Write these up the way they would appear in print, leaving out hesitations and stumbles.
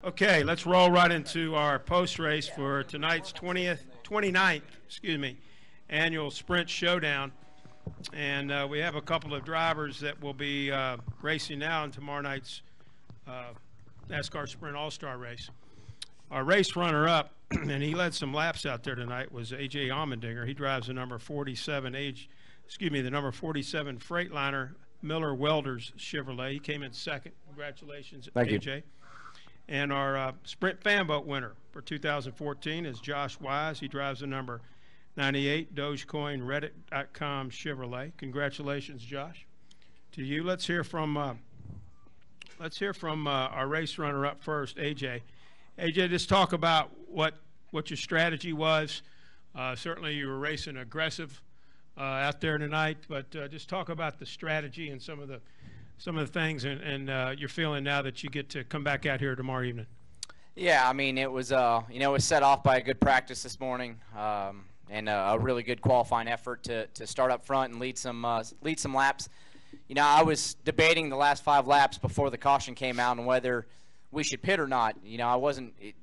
Okay, let's roll right into our post race for tonight's 29th, annual Sprint Showdown. And we have a couple of drivers that will be racing now in tomorrow night's NASCAR Sprint All-Star race. Our race runner-up, and he led some laps out there tonight, was A.J. Allmendinger. He drives the number 47 Freightliner Miller Welders Chevrolet. He came in second. Congratulations, A.J. And our Sprint Fan Vote winner for 2014 is Josh Wise. He drives the number 98 Dogecoin Reddit.com Chevrolet. Congratulations, Josh. To you, let's hear from our race runner-up first, AJ. AJ, just talk about what your strategy was. Certainly, you were racing aggressive out there tonight, but just talk about the strategy and some of the things and you're feeling now that you get to come back out here tomorrow evening. Yeah, I mean, it was it was set off by a good practice this morning and a really good qualifying effort to start up front and lead some laps. You know, I was debating the last 5 laps before the caution came out on whether we should pit or not. You know,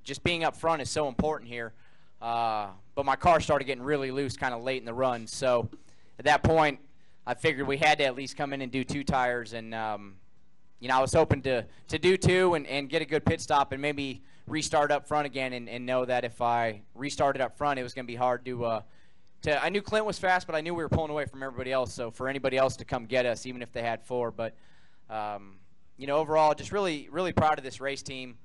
just being up front is so important here. But my car started getting really loose kind of late in the run. So at that point, I figured we had to at least come in and do 2 tires. And, you know, I was hoping to do 2 and get a good pit stop and maybe restart up front again and know that if I restarted up front, it was going to be hard to I knew Clint was fast, but I knew we were pulling away from everybody else. So for anybody else to come get us, even if they had 4. But, you know, overall, just really, really proud of this race team.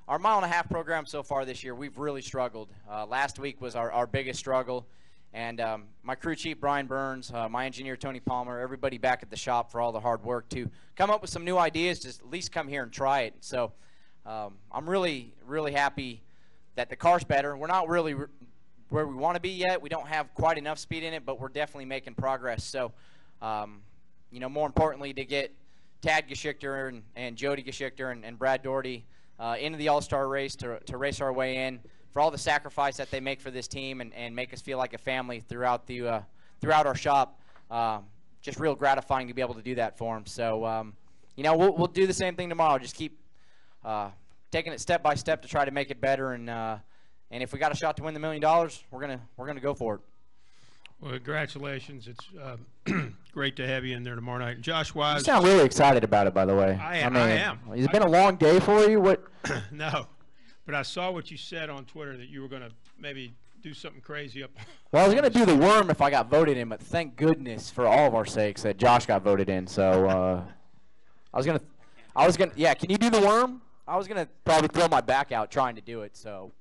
Our mile-and-a-half program so far this year, we've really struggled. Last week was our biggest struggle. And my crew chief, Brian Burns, my engineer, Tony Palmer, everybody back at the shop for all the hard work to come up with some new ideas, just at least come here and try it. So I'm really, really happy that the car's better. We're not really where we want to be yet. We don't have quite enough speed in it, but we're definitely making progress. So, you know, more importantly, to get Tad Geschichter and Jody Geschichter and Brad Doherty into the All-Star race to race our way in, for all the sacrifice that they make for this team and make us feel like a family throughout our shop. Just real gratifying to be able to do that for them. So, you know, we'll do the same thing tomorrow. Just keep taking it step by step to try to make it better. And if we got a shot to win the $1 million, we're gonna go for it. Well, congratulations. It's great to have you in there tomorrow night. Josh Wise. You sound really excited about it, by the way. I am. It's been a long day for you. What? No. But I saw what you said on Twitter that you were going to maybe do something crazy up. Well, I was going to do the worm if I got voted in, but thank goodness for all of our sakes that Josh got voted in. So I was going to, yeah, can you do the worm? I was going to probably throw my back out trying to do it, so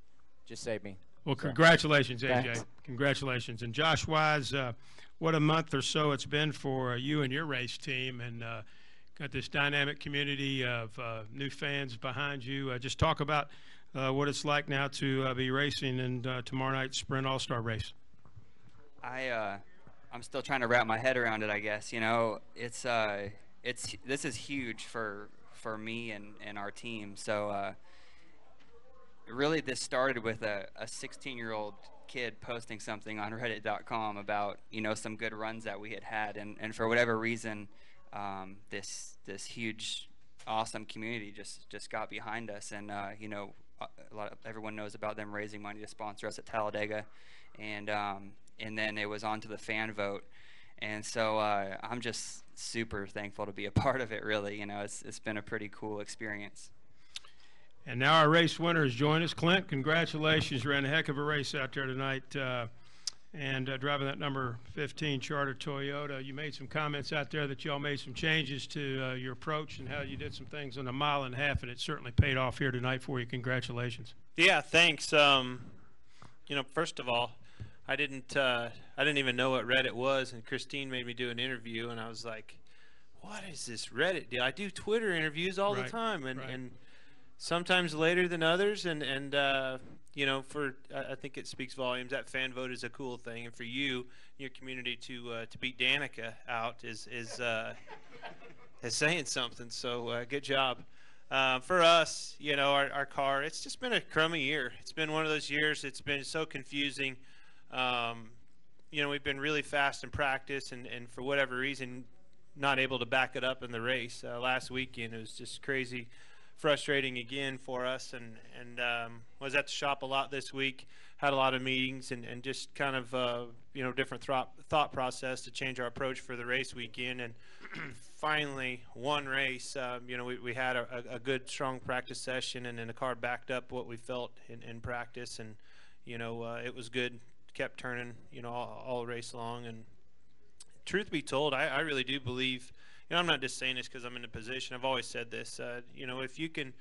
just save me. Well, congratulations, AJ. Thanks. Congratulations. And Josh Wise, what a month or so it's been for you and your race team, and got this dynamic community of new fans behind you. Just talk about what it's like now to be racing in tomorrow night's Sprint All-Star race. I'm still trying to wrap my head around it, I guess. You know, this is huge for me and our team. So really this started with a 16-year-old kid posting something on Reddit.com about, you know, some good runs that we had, and for whatever reason, this huge, awesome community just got behind us, and you know, everyone knows about them raising money to sponsor us at Talladega, and then it was on to the fan vote, and so I'm just super thankful to be a part of it. Really, you know, it's been a pretty cool experience. And now our race winner has joined us. Clint, congratulations. You ran a heck of a race out there tonight, and driving that number 15 Charter Toyota. You made some comments out there that y'all made some changes to your approach and how you did some things on a mile and a half, and it certainly paid off here tonight for you. Congratulations. Yeah, thanks. You know, first of all, I didn't even know what Reddit was, and Christine made me do an interview, and I was like, what is this Reddit deal? I do Twitter interviews all the time, and sometimes later than others, and you know, I think it speaks volumes. That fan vote is a cool thing, and for you, your community, to beat Danica out is saying something. So good job. For us, you know, our car, it's just been a crummy year. It's been one of those years. It's been so confusing. You know, we've been really fast in practice, and for whatever reason, not able to back it up in the race. Last weekend, it was just crazy frustrating again for us, and was at the shop a lot this week. Had a lot of meetings and just kind of different thought process to change our approach for the race weekend. And finally, one race, we had a good strong practice session, and then the car backed up what we felt in practice, and it was good. Kept turning all race long. And truth be told, I really do believe, I'm not just saying this because I'm in the position. I've always said this. If you can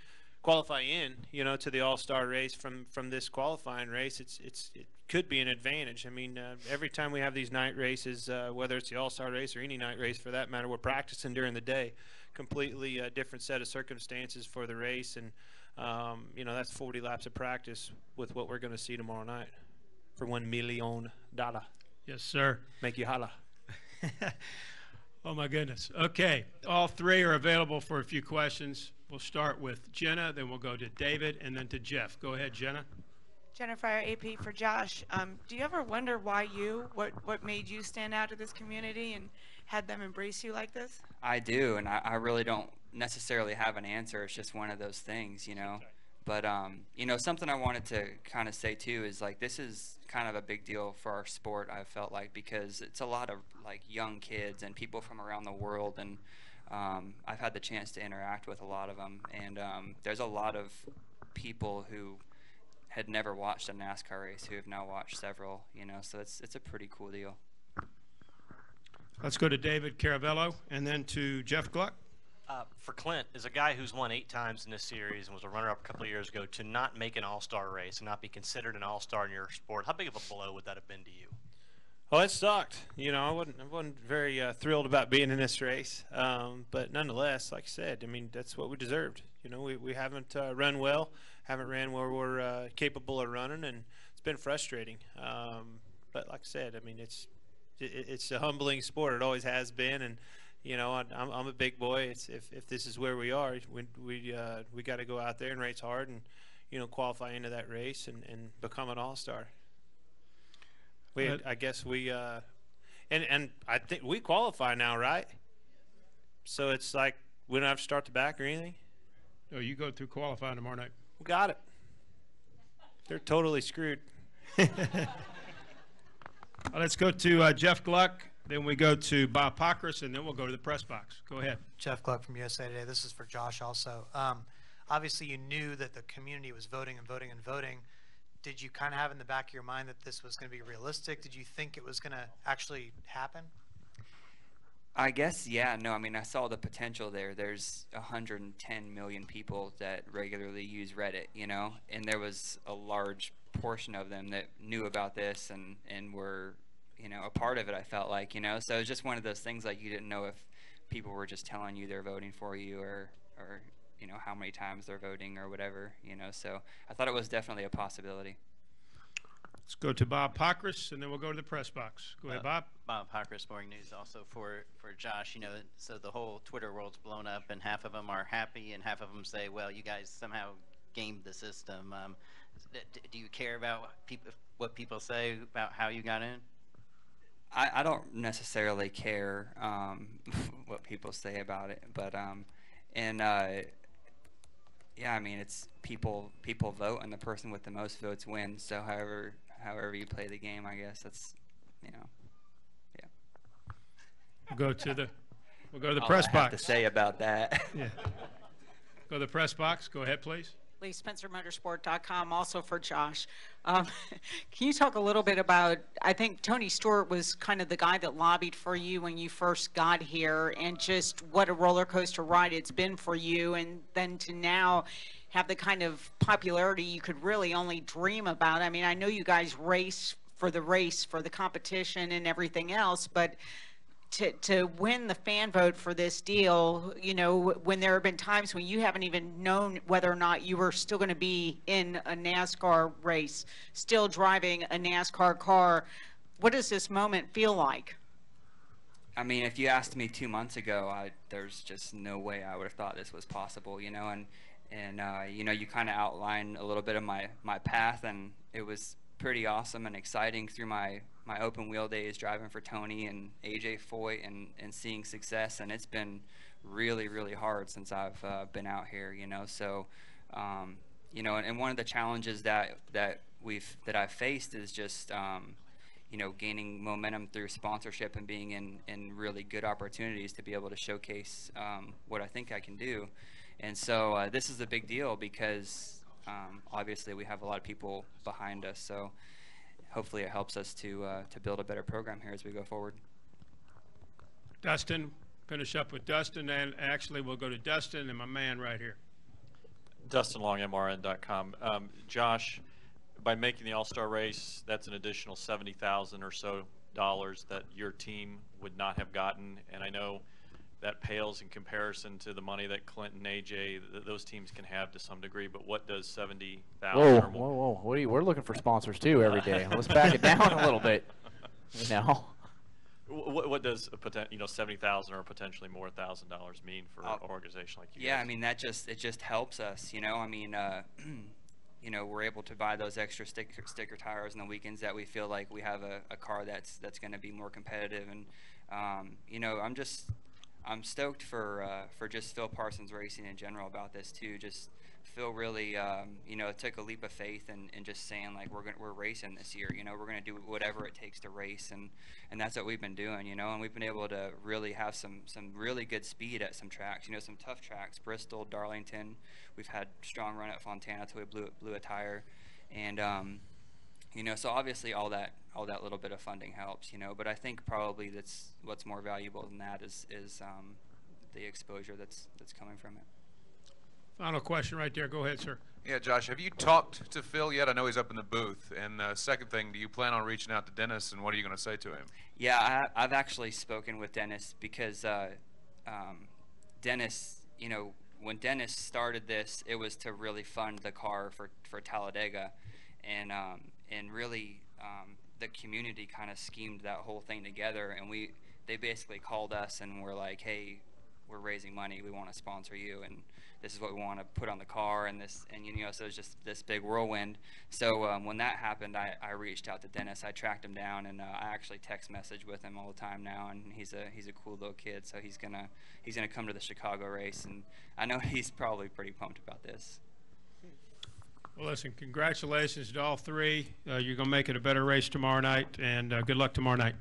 qualify in, to the All-Star race from this qualifying race, it could be an advantage. I mean, every time we have these night races, whether it's the All-Star race or any night race for that matter, we're practicing during the day. Completely different set of circumstances for the race, and that's 40 laps of practice with what we're going to see tomorrow night for $1 million. Yes, sir. Make you holla. Oh, my goodness. Okay, all three are available for a few questions. We'll start with Jenna, then we'll go to David, and then to Jeff. Go ahead, Jenna. Jennifer, AP for Josh. Do you ever wonder why what made you stand out to this community and had them embrace you like this? I do, and I really don't necessarily have an answer. It's just one of those things, But, something I wanted to kind of say, too, is, like, this is kind of a big deal for our sport, I felt like, because it's a lot of, like, young kids and people from around the world, and I've had the chance to interact with a lot of them, and there's a lot of people who had never watched a NASCAR race who have now watched several, so it's a pretty cool deal. Let's go to David Caravello and then to Jeff Gluck. For Clint, as a guy who's won 8 times in this series and was a runner-up a couple of years ago, to not make an all-star race and not be considered an all-star in your sport, how big of a blow would that have been to you? Well, it sucked. I wasn't very thrilled about being in this race, but nonetheless, like I said, I mean, that's what we deserved. We haven't run well, haven't ran where we're capable of running, and it's been frustrating. But like I said, I mean, it's a humbling sport. It always has been, and I'm a big boy. If this is where we are, we got to go out there and race hard and qualify into that race and become an all-star. I guess we and I think we qualify now, right? So it's like we don't have to start the back or anything. Oh, you go through qualifying tomorrow night. We got it. They're totally screwed. Let's go to Jeff Gluck. Then we go to Bob Pockris, and then we'll go to the press box. Go ahead. Jeff Gluck from USA Today. This is for Josh also. Obviously, you knew that the community was voting and voting and voting. Did you kind of have in the back of your mind that this was going to be realistic? Did you think it was going to actually happen? I guess, yeah. No, I mean, I saw the potential there. There's 110 million people that regularly use Reddit, and there was a large portion of them that knew about this and were a part of it, I felt like, so it was just one of those things, like, you didn't know if people were just telling you they're voting for you or how many times they're voting or whatever, so I thought it was definitely a possibility. Let's go to Bob Pockris, and then we'll go to the press box. Go ahead, Bob. Bob Pockris, Morning News, also for Josh. So the whole Twitter world's blown up, and half of them are happy, and half of them say, well, you guys somehow gamed the system. Do you care about what people say about how you got in? I don't necessarily care what people say about it, but yeah, I mean, it's people vote, and the person with the most votes wins. So however you play the game, I guess that's yeah. We'll go to the press box. All I have to say about that. Yeah. Go to the press box. Go ahead, please. LeeSpencerMotorsport.com, also for Josh. Can you talk a little bit about, I think Tony Stewart was kind of the guy that lobbied for you when you first got here, and just what a roller coaster ride it's been for you, and then to now have the kind of popularity you could really only dream about. I mean, I know you guys race, for the competition and everything else, but to win the fan vote for this deal, when there have been times when you haven't even known whether or not you were still going to be in a NASCAR race, still driving a NASCAR car, what does this moment feel like? I mean, if you asked me 2 months ago, there's just no way I would have thought this was possible, and you kind of outlined a little bit of my path, and it was pretty awesome and exciting through my open wheel days driving for Tony and AJ Foyt and seeing success, and it's been really, really hard since I've been out here, you know. So, you know, and one of the challenges that I've faced is just, you know, gaining momentum through sponsorship and being in really good opportunities to be able to showcase what I think I can do. And so this is a big deal because obviously we have a lot of people behind us. So hopefully it helps us to build a better program here as we go forward. Dustin, finish up with Dustin, and actually we'll go to Dustin and my man right here. Dustin Long, MRN.com. Josh, by making the All-Star race, that's an additional $70,000 or so that your team would not have gotten, and I know that pales in comparison to the money that Clint and AJ, those teams can have to some degree, but what does $70,000 Whoa, or more? whoa, whoa! We're looking for sponsors too every day. Let's back it down a little bit. You know. What does you know, $70,000 or potentially more $1,000 mean for an organization like you? Yeah, guys? I mean it just helps us, you know. I mean, you know, we're able to buy those extra sticker tires on the weekends that we feel like we have a car that's going to be more competitive, and you know, I'm stoked for just Phil Parsons Racing in general about this too. Just Phil really, you know, took a leap of faith and just saying like we're racing this year. You know, we're gonna do whatever it takes to race, and that's what we've been doing. You know, and we've been able to really have some really good speed at some tracks. You know, some tough tracks, Bristol, Darlington. We've had strong run at Fontana till we blew a tire, and you know, so obviously all that little bit of funding helps. You know, but I think probably that's what's more valuable than that is the exposure that's coming from it. Final question right there. Go ahead, sir. Yeah, Josh, have you talked to Phil yet? I know he's up in the booth. And second thing, do you plan on reaching out to Dennis, and what are you going to say to him? Yeah, I've actually spoken with Dennis because Dennis, you know, when Dennis started this, it was to really fund the car for Talladega, and really the community kind of schemed that whole thing together, and they basically called us and were like, hey, we're raising money, we want to sponsor you, and this is what we want to put on the car, and you know, so it was just this big whirlwind. So when that happened, I reached out to Dennis. I tracked him down, and I actually text message with him all the time now, and he's a cool little kid, so he's gonna come to the Chicago race, and I know he's probably pretty pumped about this. Well, listen, congratulations to all three. You're going to make it a better race tomorrow night, and good luck tomorrow night.